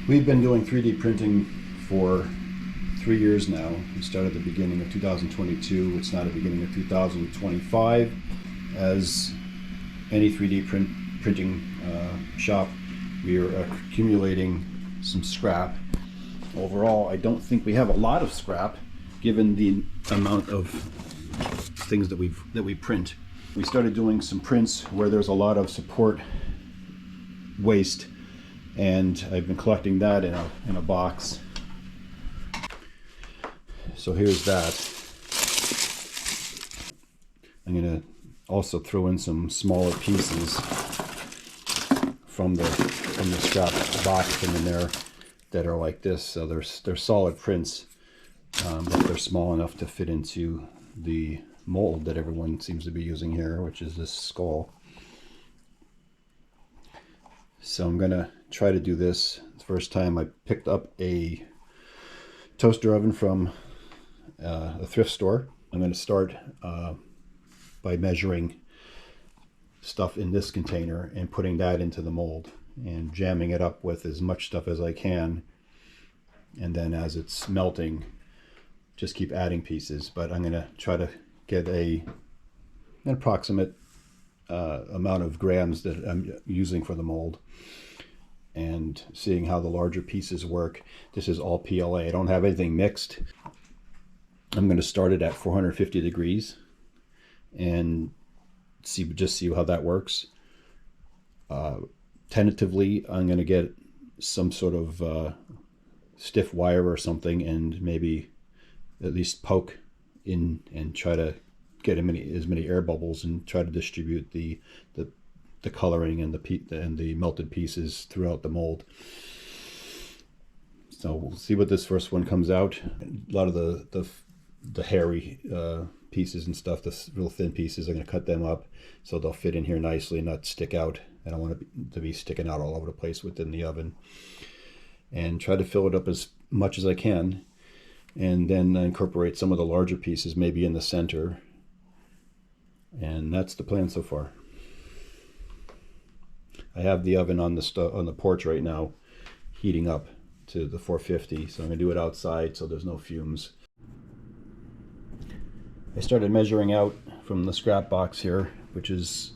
We've been doing 3D printing for 3 years now. We started at the beginning of 2022. It's now the beginning of 2025. As any 3D printing shop, we are accumulating some scrap. Overall, I don't think we have a lot of scrap given the amount of things that we print. We started doing some prints where there's a lot of support waste, and I've been collecting that in a box. So here's that. I'm going to also throw in some smaller pieces from the scrap box in there that are like this. So they're solid prints, but they're small enough to fit into the mold that everyone seems to be using here, which is this skull. So I'm gonna try to do this. The first time I picked up a toaster oven from a thrift store. I'm going to start by measuring stuff in this container and putting that into the mold and jamming it up with as much stuff as I can, and then as it's melting just keep adding pieces. But I'm going to try to get an approximate amount of grams that I'm using for the mold, and seeing how the larger pieces work. This is all PLA. I don't have anything mixed. I'm going to start it at 450 degrees and see how that works. Tentatively, I'm going to get some sort of stiff wire or something, and maybe at least poke in and try to get as many air bubbles and try to distribute the coloring and the melted pieces throughout the mold. So we'll see what this first one comes out. A lot of the hairy pieces and stuff, the real thin pieces, I'm going to cut them up so they'll fit in here nicely and not stick out. I don't want to be sticking out all over the place within the oven. And try to fill it up as much as I can, and then incorporate some of the larger pieces maybe in the center. And that's the plan so far. I have the oven on the porch right now, heating up to the 450, so I'm going to do it outside so there's no fumes. I started measuring out from the scrap box here, which is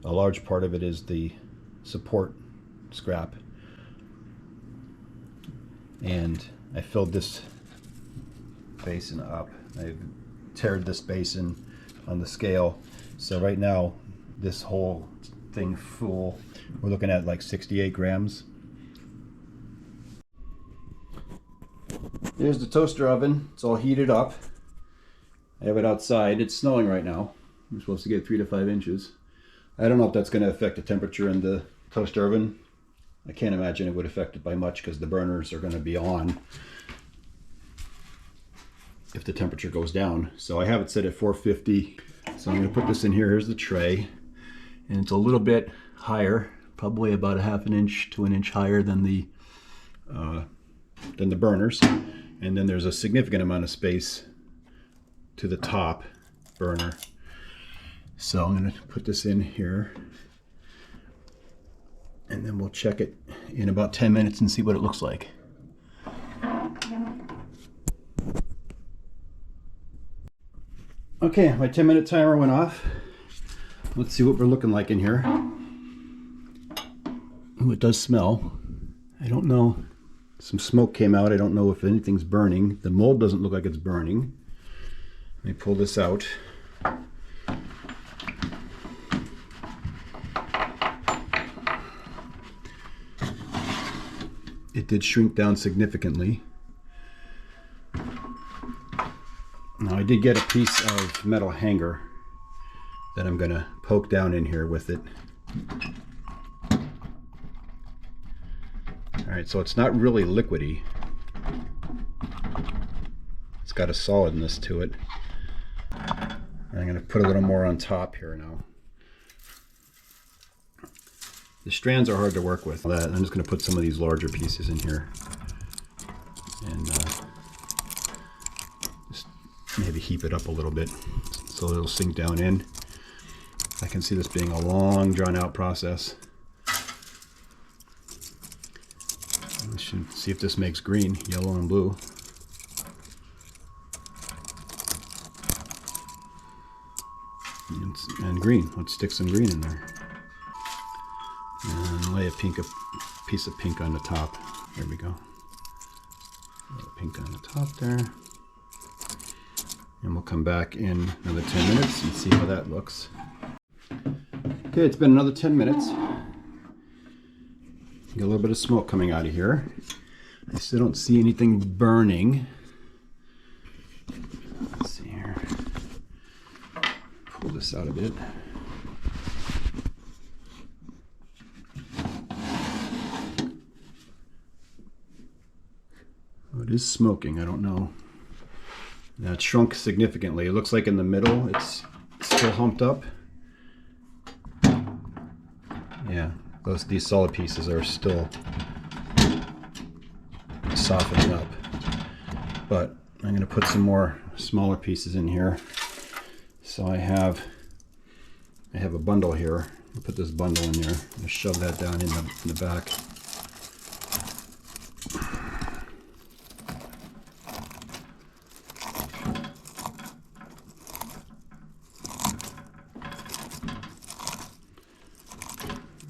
a large part of it is the support scrap. And I filled this basin up. I've tared this basin on the scale. So right now, this whole thing full, we're looking at like 68 grams. There's the toaster oven. It's all heated up. I have it outside. It's snowing right now. We're supposed to get 3 to 5 inches. I don't know if that's going to affect the temperature in the toaster oven. I can't imagine it would affect it by much because the burners are going to be on if the temperature goes down. So I have it set at 450. So I'm going to put this in here. Here's the tray. And it's a little bit higher, probably about a half an inch to an inch higher than the burners. And then there's a significant amount of space to the top burner. So I'm going to put this in here, and then we'll check it in about 10 minutes and see what it looks like. Okay, my 10-minute timer went off. Let's see what we're looking like in here. Oh, it does smell. I don't know. Some smoke came out. I don't know if anything's burning. The mold doesn't look like it's burning. Let me pull this out. It did shrink down significantly. Now I did get a piece of metal hanger that I'm going to poke down in here with it. Alright, so it's not really liquidy. It's got a solidness to it. I'm going to put a little more on top here now. The strands are hard to work with. I'm just going to put some of these larger pieces in here. And just maybe heap it up a little bit so it'll sink down in. I can see this being a long, drawn-out process. should see if this makes green, yellow and blue. And green. Let's stick some green in there. And lay a piece of pink on the top. There we go. A little pink on the top there. And we'll come back in another 10 minutes and see how that looks. Okay, it's been another 10 minutes. Get a little bit of smoke coming out of here. I still don't see anything burning. Let's see here. Pull this out a bit. Oh, it is smoking. I don't know. That shrunk significantly. It looks like in the middle it's still humped up. Yeah, these solid pieces are still softening up. But I'm going to put some more smaller pieces in here. So I have a bundle here. I'll put this bundle in there. I'm going to shove that down in the back.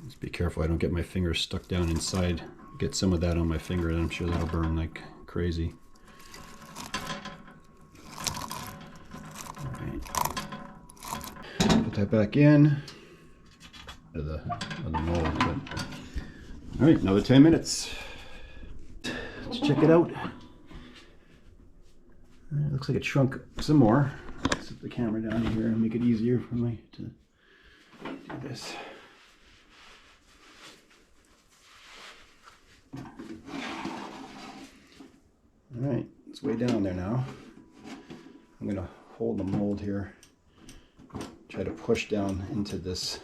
Just be careful I don't get my fingers stuck down inside. Get some of that on my finger, and I'm sure that'll burn like crazy. Put that back in of the mold. All right, another 10 minutes. Let's check it out. It looks like it shrunk some more. Let's set the camera down here and make it easier for me to do this. All right, it's way down there now. I'm going to hold the mold here. Try to push down into this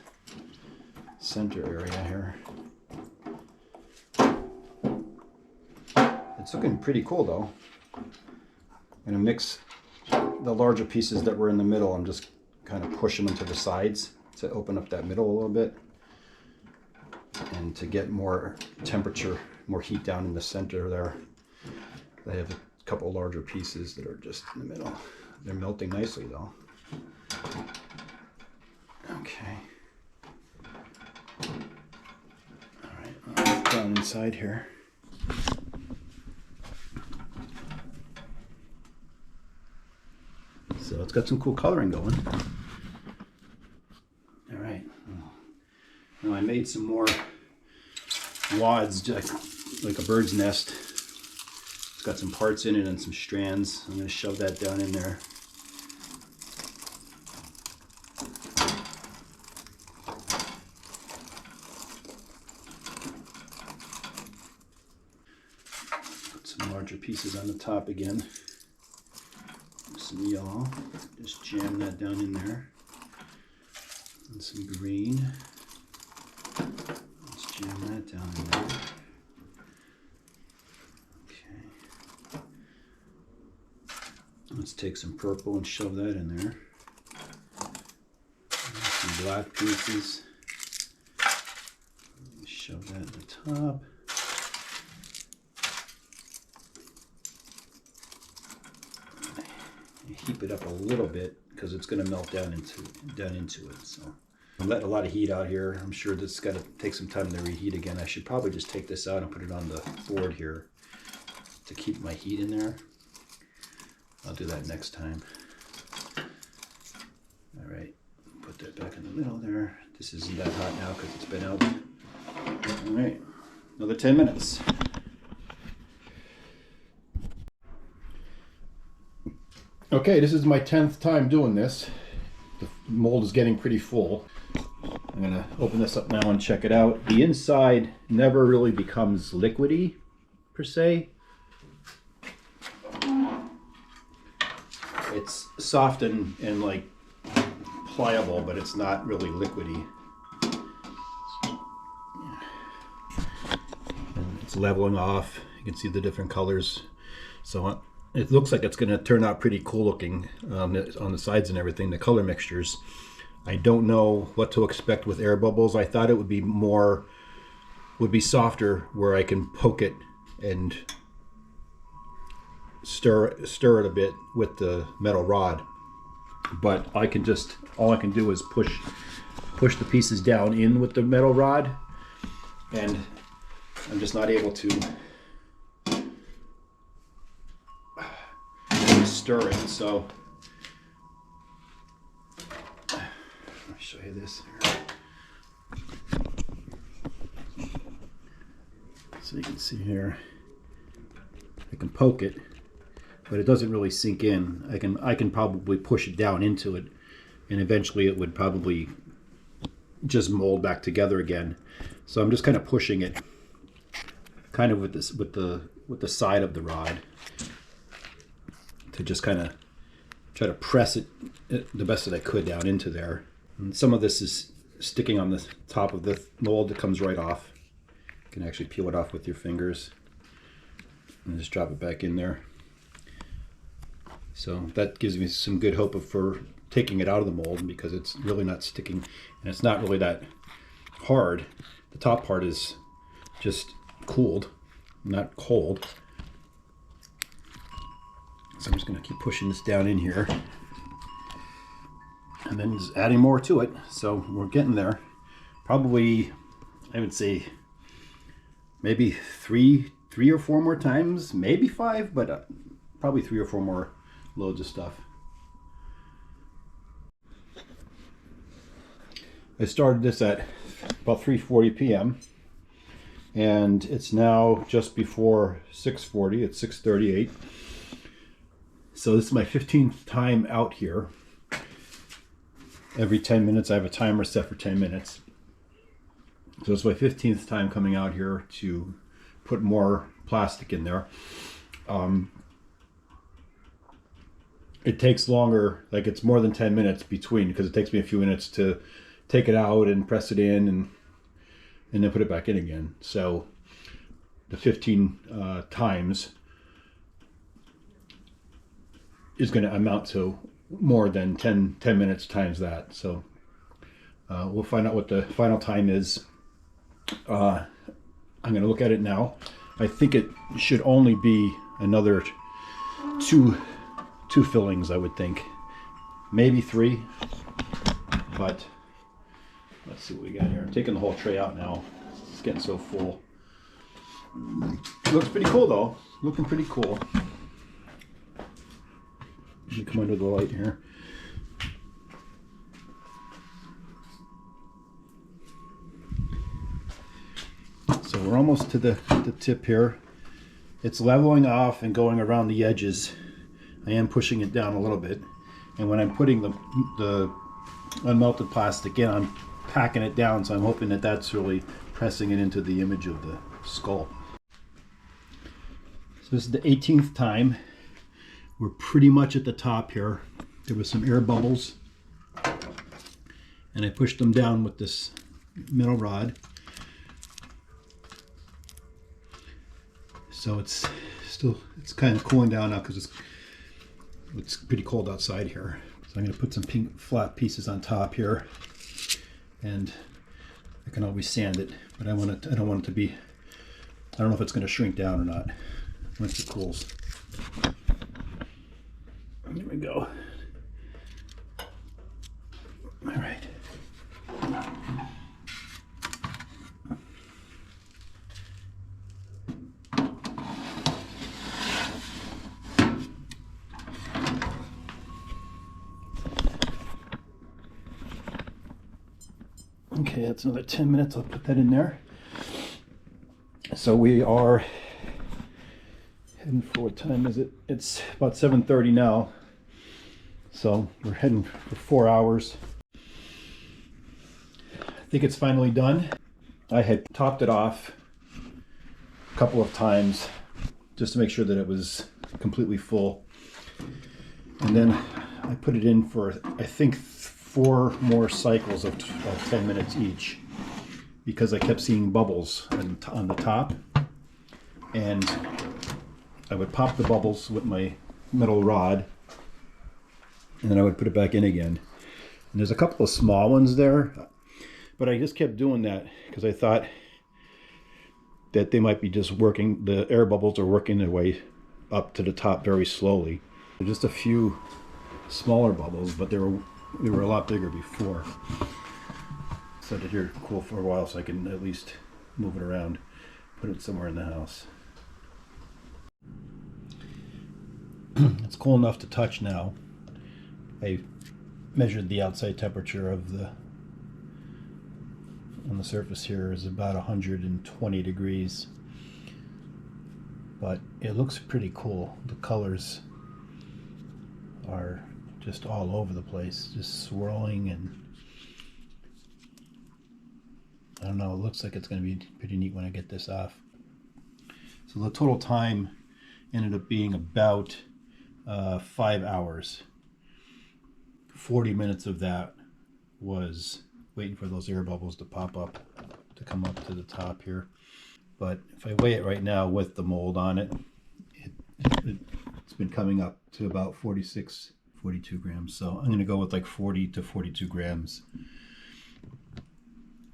center area here. It's looking pretty cool though. I'm going to mix the larger pieces that were in the middle. I'm just kind of pushing them to the sides to open up that middle a little bit and to get more temperature, more heat down in the center there. I have a couple larger pieces that are just in the middle. They're melting nicely though. Okay. All right, I'll get down inside here. So it's got some cool coloring going. All right. Now I made some more wads, like a bird's nest. It's got some parts in it and some strands. I'm going to shove that down in there. Put some larger pieces on the top again. Some yellow. Just jam that down in there. And some green. Let's jam that down in there. Let's take some purple and shove that in there. Some black pieces. Shove that at the top. Heat it up a little bit because it's going to melt down into it. So I'm letting a lot of heat out here. I'm sure this has got to take some time to reheat again. I should probably just take this out and put it on the board here to keep my heat in there. I'll do that next time. All right, put that back in the middle there. This isn't that hot now because it's been out. All right, another 10 minutes. Okay, this is my 10th time doing this. The mold is getting pretty full. I'm gonna open this up now and check it out. The inside never really becomes liquidy per se. It's soft and like pliable, but it's not really liquidy. And it's leveling off. You can see the different colors. So it looks like it's going to turn out pretty cool looking on the sides and everything, the color mixtures. I don't know what to expect with air bubbles. I thought it would be softer where I can poke it and stir it a bit with the metal rod. But all I can do is push the pieces down in with the metal rod, and I'm just not able to stir it. So let me show you this here. So you can see here, I can poke it, but it doesn't really sink in. I can probably push it down into it, and eventually it would probably just mold back together again. So I'm just kind of pushing it, kind of with the side of the rod, to just kind of try to press it the best that I could down into there. And some of this is sticking on the top of the mold that comes right off. You can actually peel it off with your fingers and just drop it back in there. So that gives me some good hope for taking it out of the mold, because it's really not sticking, and it's not really that hard. The top part is just cooled, not cold. So I'm just going to keep pushing this down in here, and then just adding more to it. So we're getting there. Probably, I would say, maybe three or four more times, maybe 5, but probably 3 or 4 more loads of stuff. I started this at about 3:40 p.m. and it's now just before 6:40. It's 6:38. So this is my 15th time out here. Every 10 minutes I have a timer set for 10 minutes. So it's my 15th time coming out here to put more plastic in there. It takes longer, like it's more than 10 minutes between, because it takes me a few minutes to take it out and press it in and then put it back in again. So the 15 times is going to amount to more than 10 minutes times that. So we'll find out what the final time is. I'm going to look at it now. I think it should only be another two fillings, I would think. Maybe 3, but let's see what we got here. I'm taking the whole tray out now. It's getting so full. It looks pretty cool though. Looking pretty cool. Let me come under the light here. So we're almost to the tip here. It's leveling off and going around the edges. I am pushing it down a little bit. And when I'm putting the unmelted plastic in, I'm packing it down, so I'm hoping that that's really pressing it into the image of the skull. So this is the 18th time. We're pretty much at the top here. There was some air bubbles, and I pushed them down with this metal rod. So it's kind of cooling down now because it's pretty cold outside here. So I'm going to put some pink flat pieces on top here, and I can always sand it, but I don't want it to be, I don't know if it's going to shrink down or not once it cools. There we go. All right. Okay, that's another 10 minutes. I'll put that in there. So we are heading for, what time is it? It's about 7:30 now. So we're heading for 4 hours. I think it's finally done. I had topped it off a couple of times just to make sure that it was completely full. And then I put it in for, I think, 4 more cycles of 10 minutes each, because I kept seeing bubbles on the top, and I would pop the bubbles with my metal rod, and then I would put it back in again. And there's a couple of small ones there, but I just kept doing that because I thought that they might be just working, the air bubbles are working their way up to the top very slowly. Just a few smaller bubbles, but they were a lot bigger before. Set it here cool for a while so I can at least move it around, put it somewhere in the house. It's cool enough to touch now. I measured the outside temperature of on the surface here is about 120 degrees, but it looks pretty cool. The colors are just all over the place, just swirling, and I don't know, it looks like it's going to be pretty neat when I get this off. So the total time ended up being about 5 hours. 40 minutes of that was waiting for those air bubbles to pop up, to come up to the top here. But if I weigh it right now with the mold on it, it's been coming up to about 46, 42 grams. So I'm going to go with like 40 to 42 grams.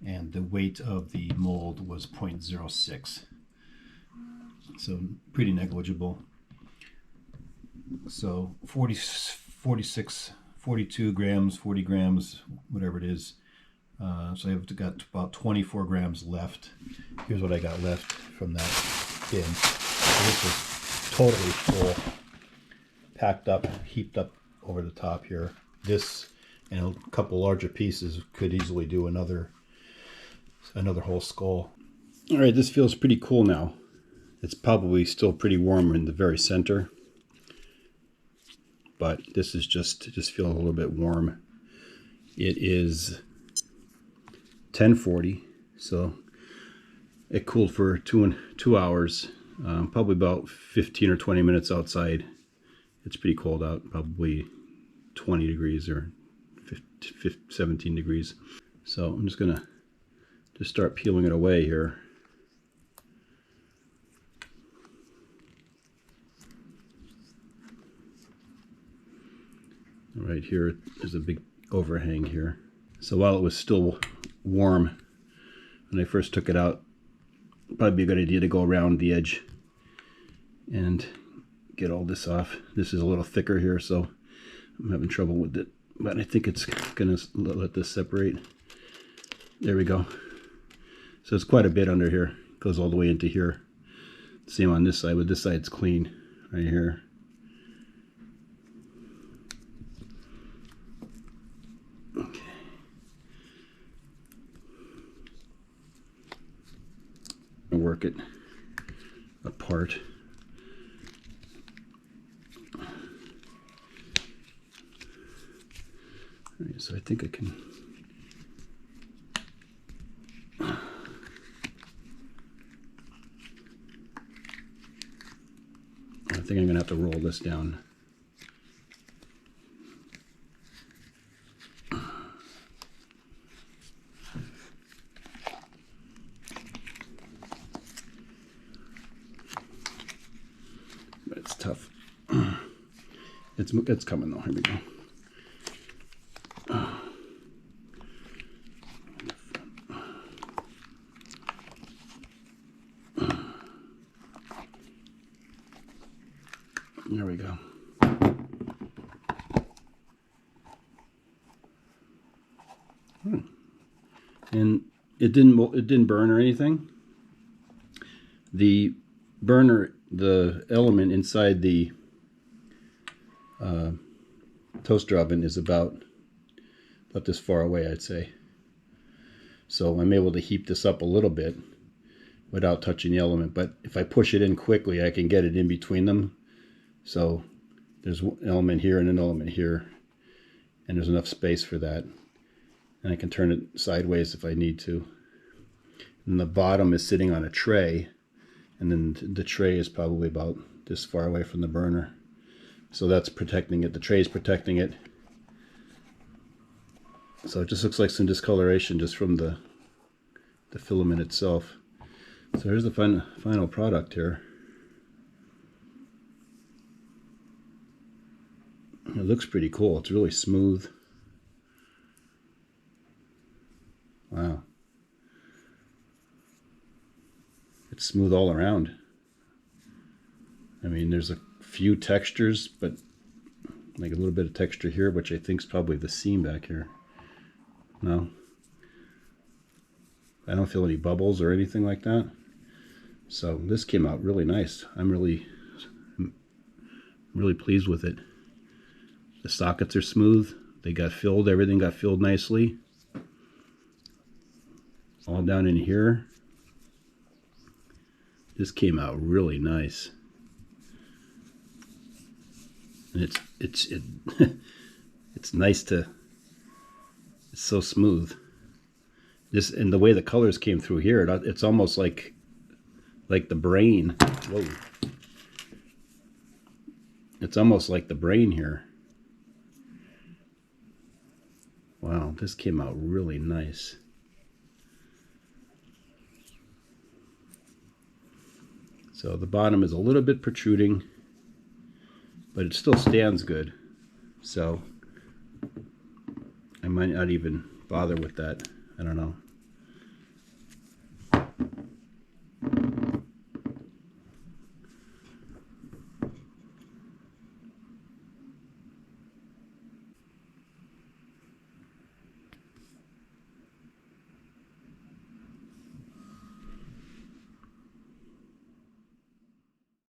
And the weight of the mold was 0.06. So pretty negligible. So 46, 42 grams, 40 grams, whatever it is. So I've got about 24 grams left. Here's what I got left from that bin. So this is totally full, packed up, heaped up over the top here. This and a couple larger pieces could easily do another whole skull. All right, this feels pretty cool now. It's probably still pretty warm in the very center, but this is just feeling a little bit warm. It is 10:40, so it cooled for 2 hours, probably about 15 or 20 minutes outside. It's pretty cold out, probably 20 degrees or 17 degrees. So I'm just gonna start peeling it away here. Right here, there's a big overhang here. So while it was still warm when I first took it out, probably be a good idea to go around the edge and get all this off. This is a little thicker here, so I'm having trouble with it, but I think it's gonna let this separate. There we go. So it's quite a bit under here. It goes all the way into here. Same on this side, but this side's clean right here. Okay. Work it apart. All right, so I think I can. I think I'm gonna have to roll this down. But it's tough. It's coming though. Here we go. There we go. And it didn't burn or anything. The burner, the element inside the toaster oven is about this far away, I'd say. So I'm able to heat this up a little bit without touching the element. But if I push it in quickly, I can get it in between them. So there's an element here and an element here, and there's enough space for that. And I can turn it sideways if I need to. And the bottom is sitting on a tray, and then the tray is probably about this far away from the burner. So that's protecting it. The tray is protecting it. So it just looks like some discoloration just from the filament itself. So here's the final product here. It looks pretty cool. It's really smooth. Wow. it's smooth all around. I mean, there's a few textures, but like a little bit of texture here, which I think is probably the seam back here. No, I don't feel any bubbles or anything like that. So this came out really nice. I'm really pleased with it. The sockets are smooth. They got filled. Everything got filled nicely. All down in here. This came out really nice. And it's nice to, it's so smooth. This, and the way the colors came through here, it's almost like the brain. Whoa. It's almost like the brain here. Wow, this came out really nice. So the bottom is a little bit protruding, but it still stands good. So I might not even bother with that. I don't know.